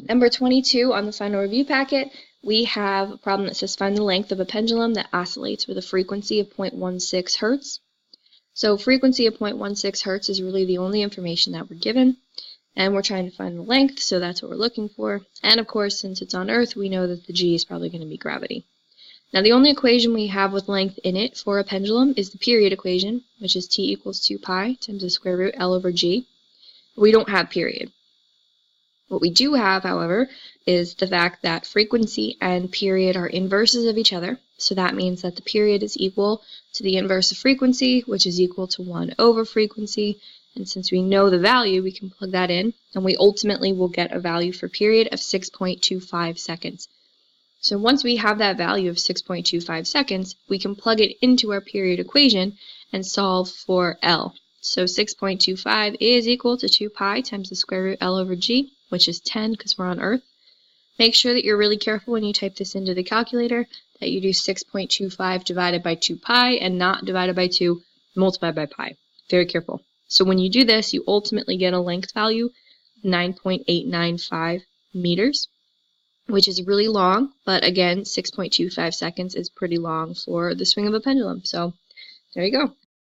Number 22 on the final review packet, we have a problem that says find the length of a pendulum that oscillates with a frequency of 0.16 hertz. So frequency of 0.16 hertz is really the only information that we're given, and we're trying to find the length, so that's what we're looking for. And of course, since it's on Earth, we know that the g is probably going to be gravity. Now the only equation we have with length in it for a pendulum is the period equation, which is t equals 2 pi times the square root L over g. We don't have period. What we do have, however, is the fact that frequency and period are inverses of each other. So that means that the period is equal to the inverse of frequency, which is equal to 1 over frequency. And since we know the value, we can plug that in, and we ultimately will get a value for period of 6.25 seconds. So once we have that value of 6.25 seconds, we can plug it into our period equation and solve for L. So 6.25 is equal to 2 pi times the square root L over g, which is 10 because we're on Earth. Make sure that you're really careful when you type this into the calculator, that you do 6.25 divided by 2 pi and not divided by 2 multiplied by pi. Very careful. So when you do this, you ultimately get a length value of 9.895 meters, which is really long, but again, 6.25 seconds is pretty long for the swing of a pendulum. So there you go.